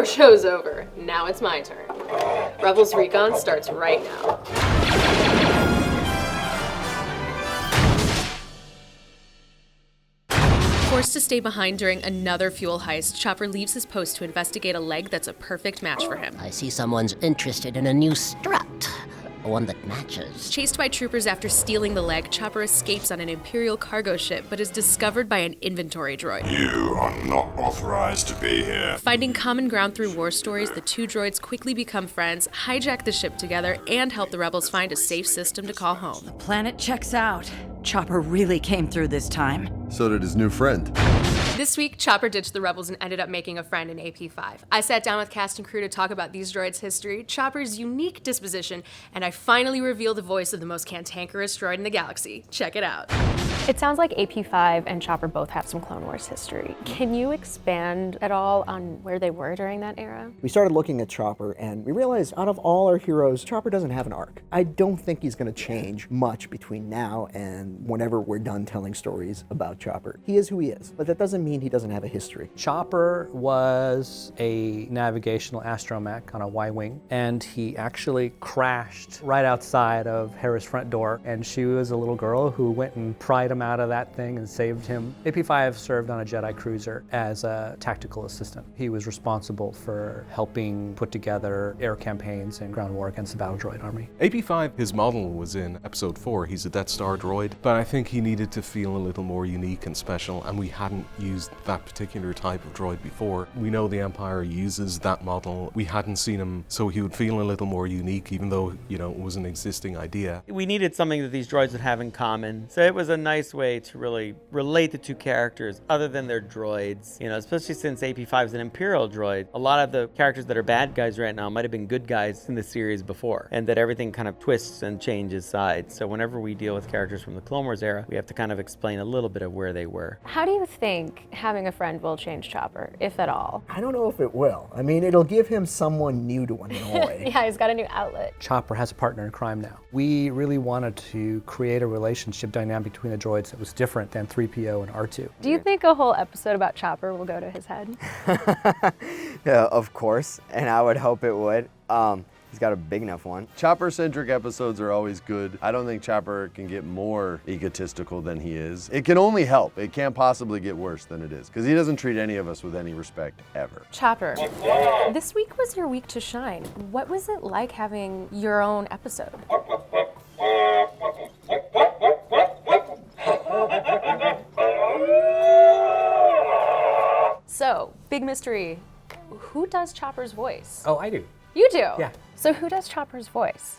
Your show's over. Now it's my turn. Rebels Recon starts right now. Forced to stay behind during another fuel heist, Chopper leaves his post to investigate a leg that's a perfect match for him. I see someone's interested in a new strut. One that matches. Chased by troopers after stealing the leg, Chopper escapes on an Imperial cargo ship, but is discovered by an inventory droid. You are not authorized to be here. Finding common ground through war stories, the two droids quickly become friends, hijack the ship together, and help the rebels find a safe system to call home. The planet checks out. Chopper really came through this time. So did his new friend. This week, Chopper ditched the rebels and ended up making a friend in AP5. I sat down with cast and crew to talk about these droids' history, Chopper's unique disposition, and I finally revealed the voice of the most cantankerous droid in the galaxy. Check it out. It sounds like AP5 and Chopper both have some Clone Wars history. Can you expand at all on where they were during that era? We started looking at Chopper and we realized out of all our heroes, Chopper doesn't have an arc. I don't think he's going to change much between now and whenever we're done telling stories about Chopper. He is who he is, but that doesn't mean he doesn't have a history. Chopper was a navigational astromech on a Y-wing, and he actually crashed right outside of Hera's front door, and she was a little girl who went and pried him out of that thing and saved him. AP5 served on a Jedi cruiser as a tactical assistant. He was responsible for helping put together air campaigns and ground war against the battle droid army. AP5, his model was in episode 4. He's a Death Star droid, but I think he needed to feel a little more unique and special, and we hadn't used that particular type of droid before. We know the Empire uses that model. We hadn't seen him, so he would feel a little more unique, even though, you know, it was an existing idea. We needed something that these droids would have in common, so it was a nice way to really relate the two characters other than their droids, you know, especially since AP5 is an Imperial droid. A lot of the characters that are bad guys right now might have been good guys in the series before, and that everything kind of twists and changes sides. So whenever we deal with characters from the Clone Wars era, we have to kind of explain a little bit of where they were. How do you think having a friend will change Chopper, if at all? I don't know if it will. I mean, it'll give him someone new to annoy. Yeah, he's got a new outlet. Chopper has a partner in crime now. We really wanted to create a relationship dynamic between the droids that was different than 3PO and R2. Do you think a whole episode about Chopper will go to his head? Yeah, of course, and I would hope it would. He's got a big enough one. Chopper-centric episodes are always good. I don't think Chopper can get more egotistical than he is. It can only help. It can't possibly get worse than it is, because he doesn't treat any of us with any respect, ever. Chopper, this week was your week to shine. What was it like having your own episode? So, big mystery. Who does Chopper's voice? Oh, I do. You do? Yeah. So who does Chopper's voice?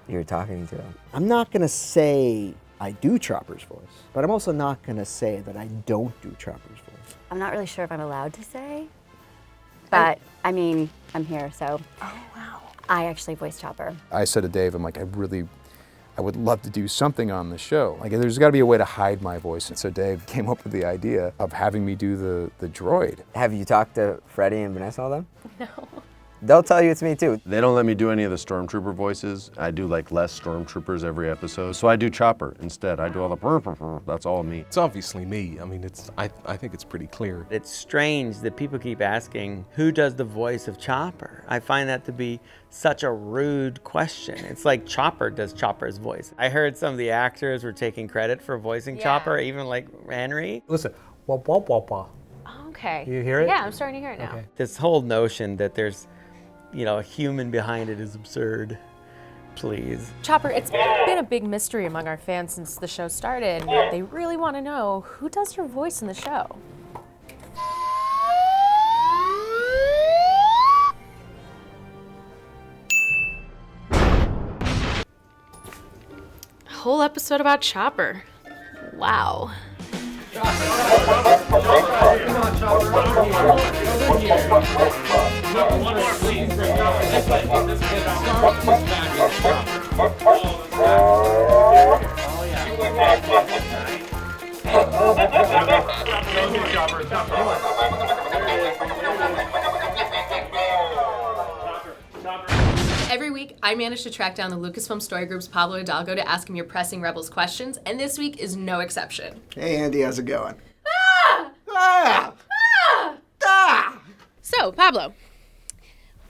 You're talking to him. I'm not going to say I do Chopper's voice, but I'm also not going to say that I don't do Chopper's voice. I'm not really sure if I'm allowed to say, but I mean, I'm here, so. Oh, wow. I actually voice Chopper. I said to Dave, I'm like, I would love to do something on the show. Like, there's got to be a way to hide my voice. And so Dave came up with the idea of having me do the droid. Have you talked to Freddie and Vanessa all them? No. They'll tell you it's me too. They don't let me do any of the Stormtrooper voices. I do like less Stormtroopers every episode, so I do Chopper instead. I do all the that's all me. It's obviously me. I mean, I think it's pretty clear. It's strange that people keep asking, who does the voice of Chopper? I find that to be such a rude question. It's like Chopper does Chopper's voice. I heard some of the actors were taking credit for voicing Chopper, even like Henry. Listen, wah wah wah wah. Okay. You hear it? Yeah, I'm starting to hear it now. Okay. This whole notion that there's, you know, a human behind it is absurd. Please. Chopper, it's been a big mystery among our fans since the show started. They really want to know, who does your voice in the show? Whole episode about Chopper. Wow. Every week, I manage to track down the Lucasfilm Story Group's Pablo Hidalgo to ask him your pressing Rebels questions, and this week is no exception. Hey, Andy, how's it going? Ah! Ah! Ah! Ah! So, Pablo,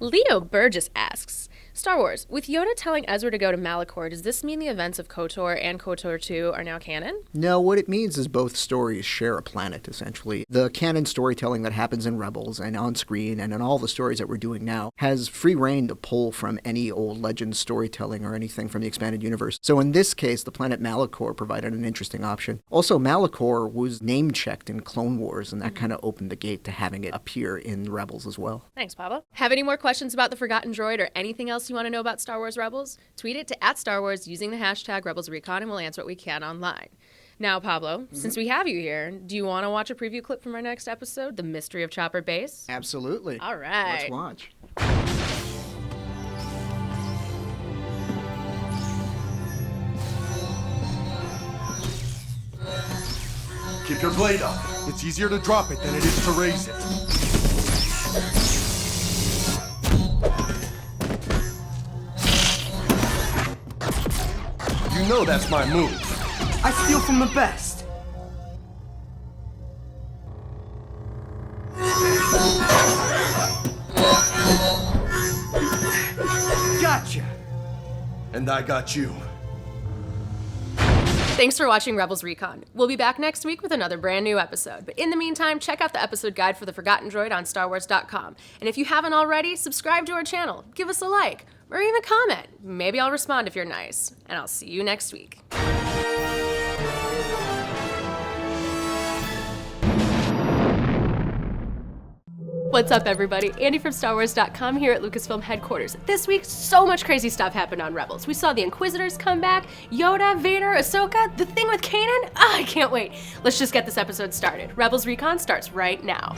Leo Burgess asks, Star Wars, with Yoda telling Ezra to go to Malachor, does this mean the events of KOTOR and KOTOR 2 are now canon? No, what it means is both stories share a planet, essentially. The canon storytelling that happens in Rebels and on screen and in all the stories that we're doing now has free reign to pull from any old legend storytelling or anything from the expanded universe. So in this case, the planet Malachor provided an interesting option. Also, Malachor was name-checked in Clone Wars, and that kind of opened the gate to having it appear in Rebels as well. Thanks, Pablo. Have any more questions about the Forgotten Droid or anything else you want to know about Star Wars Rebels? Tweet it to @StarWars using the hashtag Rebels Recon, and we'll answer what we can online. Now, Pablo, since we have you here, do you want to watch a preview clip from our next episode, The Mystery of Chopper Base? Absolutely. All right. Let's watch. Keep your blade up. It's easier to drop it than it is to raise it. You know that's my move. I steal from the best. Gotcha. And I got you. Thanks for watching Rebels Recon. We'll be back next week with another brand new episode. But in the meantime, check out the episode guide for the Forgotten Droid on StarWars.com. And if you haven't already, subscribe to our channel, give us a like, or even comment. Maybe I'll respond if you're nice. And I'll see you next week. What's up, everybody? Andy from StarWars.com here at Lucasfilm headquarters. This week, so much crazy stuff happened on Rebels. We saw the Inquisitors come back, Yoda, Vader, Ahsoka, the thing with Kanan. I can't wait. Let's just get this episode started. Rebels Recon starts right now.